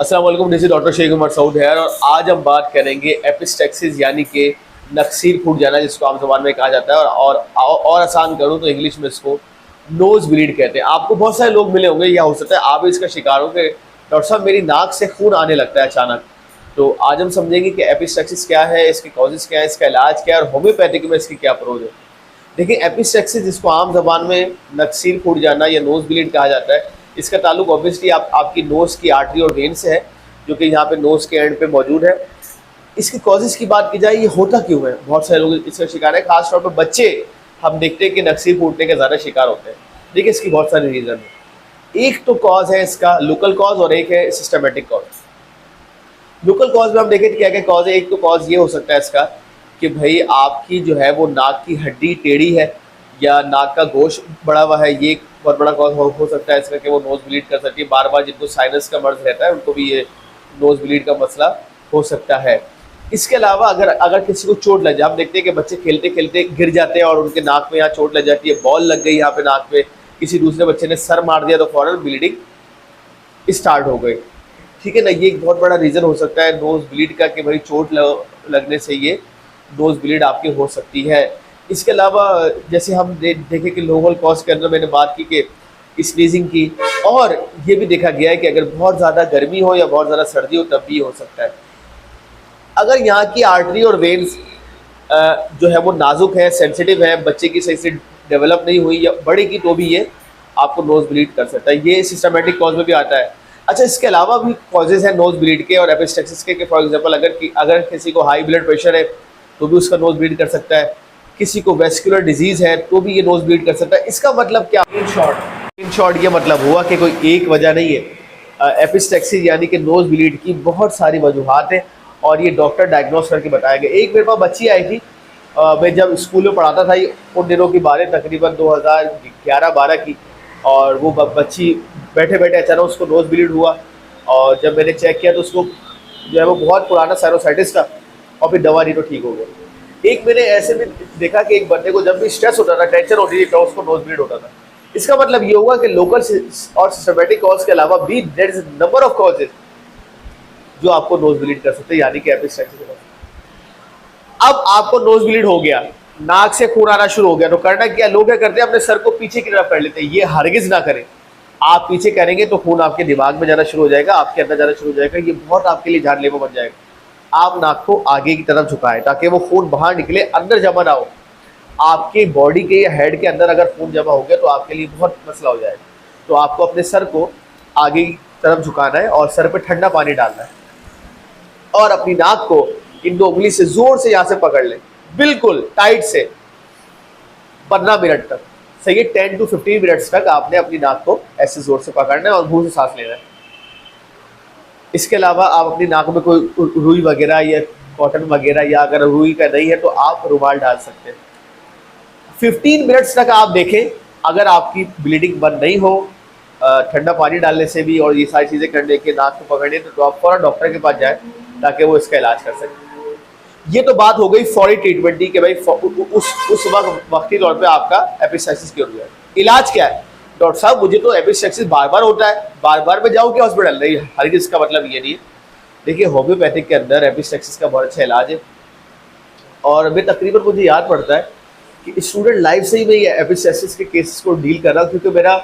अस्सलाम वालेकुम, this is doctor Sheikh Umar Saud है और आज हम बात करेंगे एपिस्टेक्सिस यानी कि नक्सीर फूट जाना, जिसको आम ज़बान में कहा जाता है। और आसान करूँ तो इंग्लिश में इसको नोज़ ब्लीड कहते हैं। आपको बहुत सारे लोग मिले होंगे या हो सकता है आप भी इसका शिकार हो कि डॉक्टर साहब मेरी नाक से खून आने लगता है अचानक। तो आज हम समझेंगे कि एपिस्टेक्सिस क्या है, इसके कॉजेज़ क्या है, इसका इलाज क्या है और होम्योपैथिक में इसकी क्या अप्रोच है। देखिए, एपिस्टेक्सिस जिसको आम ज़बान में नक्सीर फूट जाना या नोज़ ब्लीड कहा जाता है, इसका ताल्लुक ऑब्वियसली आपकी नोज़ की आर्टरी और वेन से है, जो कि यहाँ पे नोज़ के एंड पे मौजूद है। इसकी कॉजेज़ की बात की जाए, ये होता क्यों है, बहुत सारे लोग इसका शिकार है, खास तौर पे बच्चे हम देखते हैं कि नक्सीर फूटने के ज़्यादा शिकार होते हैं। देखिए, इसकी बहुत सारी रीज़न है। एक तो कॉज है इसका लोकल कॉज और एक है सिस्टमेटिक कॉज। लोकल कॉज में हम देखें क्या क्या कॉज है। एक तो कॉज ये हो सकता है इसका कि भाई आपकी जो है वो नाक की हड्डी टेढ़ी है या नाक का गोश्त बढ़ा हुआ है। ये एक बहुत बड़ा कॉज हो सकता है इसका कि वो नोज़ ब्लीड कर सकती है। बार बार जिनको साइनस का मर्ज रहता है उनको भी ये नोज़ ब्लीड का मसला हो सकता है। इसके अलावा अगर अगर किसी को चोट लग जाए, हम देखते हैं कि बच्चे खेलते खेलते गिर जाते हैं और उनके नाक में यहाँ चोट लग जाती है, बॉल लग गई यहाँ पे नाक पे, किसी दूसरे बच्चे ने सर मार दिया तो फौरन ब्लीडिंग स्टार्ट हो गई। ठीक है ना, ये एक बहुत बड़ा रीज़न हो सकता है नोज़ ब्लीड का कि भाई चोट लगने से ये नोज़ ब्लीड आपकी हो सकती है। इसके अलावा जैसे हम देखें कि लोकल कॉज के अंदर मैंने बात की कि स्नीजिंग की, और ये भी देखा गया है कि अगर बहुत ज़्यादा गर्मी हो या बहुत ज़्यादा सर्दी हो तब भी हो सकता है। अगर यहाँ की आर्टरी और वेन्स जो है वो नाजुक है, सेंसिटिव है, बच्चे की सही से डेवलप नहीं हुई या बढ़ेगी तो भी ये आपको नोज़ ब्लीड कर सकता है। ये सिस्टमेटिक कॉज में भी आता है। अच्छा, इसके अलावा भी कॉजेज़ हैं नोज़ ब्लीड के और एपिस्टेक्सिस के, फॉर एग्जांपल अगर किसी को हाई ब्लड प्रेशर है तो भी उसका नोज़ ब्लीड कर सकता है। किसी को वेस्कुलर डिजीज़ है तो भी ये नोज़ ब्लीड कर सकता है। इसका मतलब क्या, इन शॉर्ट ये मतलब हुआ कि कोई एक वजह नहीं है। एपिस्टेक्सिस यानी कि नोज़ ब्लीड की बहुत सारी वजूहात हैं और ये डॉक्टर डायग्नोस करके बताया गया। एक मेरे पास बच्ची आई थी, मैं जब स्कूल में पढ़ाता था, उन दिनों की बात है, तकरीबन 2011-12 की, और वो बच्ची बैठे बैठे अचानक उसको नोज़ ब्लीड हुआ और जब मैंने चेक किया तो उसको जो है वो बहुत पुराना साइनोसाइटिस था और फिर दवा दी तो ठीक हो गया। एक मैंने ऐसे भी देखा कि एक बंदे को जब भी स्ट्रेस होता था, टेंशन होती थी, तो उसको नोज़ ब्लीड होता था। इसका मतलब ये हुआ कि लोकल और सिस्टमेटिक कॉज के अलावा भी there is number of causes जो आपको नोज़ ब्लीड कर सकते हैं, यानी कि एपिस्टेक्सिस। अब आपको नोज़ ब्लीड हो गया, नाक से खून आना शुरू हो गया, तो करना क्या, लोग क्या करते हैं, अपने सर को पीछे की तरफ कर लेते हैं। ये हरगिज ना करें। आप पीछे करेंगे तो खून आपके दिमाग में जाना शुरू हो जाएगा, आपके अंदर जाना शुरू हो जाएगा, ये बहुत आपके लिए जानलेवा बन जाएगा। आप नाक को आगे की तरफ झुकाएं ताकि वो खून बाहर निकले, अंदर जमा ना हो। आपके बॉडी के या हेड के अंदर अगर खून जमा हो गया तो आपके लिए बहुत मसला हो जाएगा। तो आपको अपने सर को आगे की तरफ झुकाना है और सर पे ठंडा पानी डालना है और अपनी नाक को इन 2 उंगली से जोर से यहाँ से पकड़ लें, बिल्कुल टाइट से, 15 मिनट तक। सही है, 10 to 15 मिनट्स तक आपने अपनी नाक को ऐसे जोर से पकड़ना है और मुंह से सांस लेना है। इसके अलावा आप अपनी नाक में कोई रुई वगैरह या कॉटन वगैरह, या अगर रुई का नहीं है तो आप रुमाल डाल सकते हैं। 15 मिनट्स तक आप देखें, अगर आपकी ब्लीडिंग बंद नहीं हो ठंडा पानी डालने से भी और ये सारी चीज़ें करने के, नाक को पकड़ने, तो आप फौरन डॉक्टर के पास जाए ताकि वो इसका इलाज कर सकें। ये तो बात हो गई फौरी ट्रीटमेंट की कि भाई उस वक्ती तौर पे आपका एपिस्टेक्सिस क्यों हो गया। इलाज क्या है, डॉक्टर साहब मुझे तो एपिस्टेक्सिस बार बार होता है, बार बार मैं जाऊँ क्या हॉस्पिटल? नहीं, हर इसका मतलब ये नहीं है। देखिए, होम्योपैथिक के अंदर एपिस्टेक्सिस का बहुत अच्छा इलाज है और मैं तकरीबन, मुझे याद पड़ता है कि स्टूडेंट लाइफ से ही मैं ये एपिस्टेक्सिस के केसेस को डील कर रहा हूँ, क्योंकि मेरा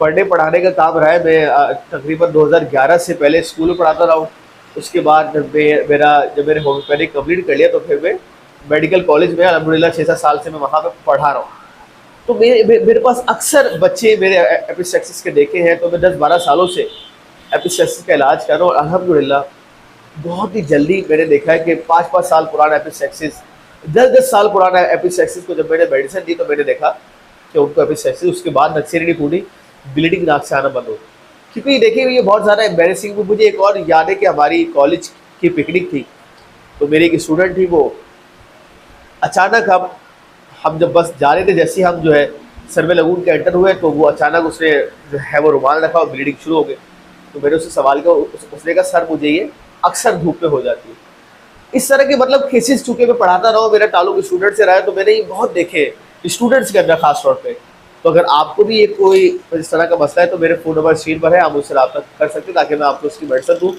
पढ़ने पढ़ाने का काम रहा है। मैं तकरीबन 2011 से पहले स्कूल में पढ़ाता रहा हूँ। उसके बाद जब मैंने होम्योपैथिक कंप्लीट कर लिया तो फिर मैं मेडिकल कॉलेज में अल्हम्दुलिल्लाह 6-7 साल से मैं वहाँ पे पढ़ा रहा हूँ। तो मेरे पास अक्सर बच्चे मेरे एपिस्टेक्सिस के देखे हैं, तो मैं 10-12 सालों से एपिस्टेक्सिस का इलाज कर रहा हूँ और अल्हम्दुलिल्लाह बहुत ही जल्दी मैंने देखा है कि 5-5 साल पुराना एपिस्टेक्सिस, 10-10 साल पुराना एपिस्टेक्सिस को जब मैंने मेडिसिन दी तो मैंने देखा कि उनको एपिस्टेक्सिस, उसके बाद नक्सीर नहीं फूटी, ब्लीडिंग नाक से आना बंद हो। क्योंकि देखिए, ये बहुत ज़्यादा एम्बेरसिंग। मुझे एक और याद है कि हमारी कॉलेज की पिकनिक थी, तो मेरी एक स्टूडेंट थी, वो अचानक हम जब बस जा रहे थे, जैसे ही हम जो है सर्वे लगून के एंटर हुए तो वो अचानक उसने जो है वो रुमाल रखा और ब्लीडिंग शुरू हो गई। तो मैंने उससे सवाल किया, उसने कहा सर मुझे ये अक्सर धूप में हो जाती है। इस तरह के मतलब केसेस, चूँकि मैं पढ़ाता रहा हूँ, मेरा ताल्लुक स्टूडेंट से रहा है, तो मैंने ये बहुत देखे स्टूडेंट्स के अंदर खास तौर पे। तो अगर आपको भी ये कोई इस तरह का मसला है तो मेरे फ़ोन नंबर स्क्रीन पर है, आप मुझसे रब्ता कर सकते हैं ताकि मैं आपको उसकी मेडिसिन दूँ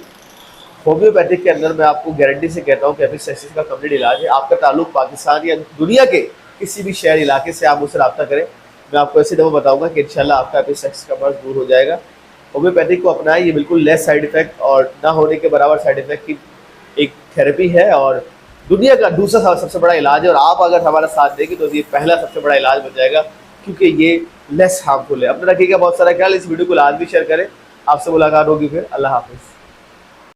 होम्योपैथिक के अंदर मैं आपको गारंटी से कहता हूँ कि एपिस्टैक्सिस का कंप्लीट इलाज है। आपका ताल्लुक पाकिस्तान या दुनिया के किसी भी शहर इलाके से आप मुझसे रब्ता करें, मैं आपको ऐसी दवा बताऊंगा कि इंशाल्लाह आपका एपिस्टैक्सिस का मर्ज दूर हो जाएगा। होम्योपैथिक को अपनाएं, ये बिल्कुल लेस साइड इफेक्ट और ना होने के बराबर साइड इफेक्ट की एक थेरेपी है और दुनिया का दूसरा सबसे बड़ा इलाज है। और आप अगर हमारा साथ देंगे तो ये पहला सबसे बड़ा इलाज बन जाएगा, क्योंकि ये लेस हार्मफुल है। अपना रखिएगा बहुत सारा ख्याल, इस वीडियो को लाजमी शेयर करें। आपसे मुलाकात होगी फिर। अल्लाह हाफिज़।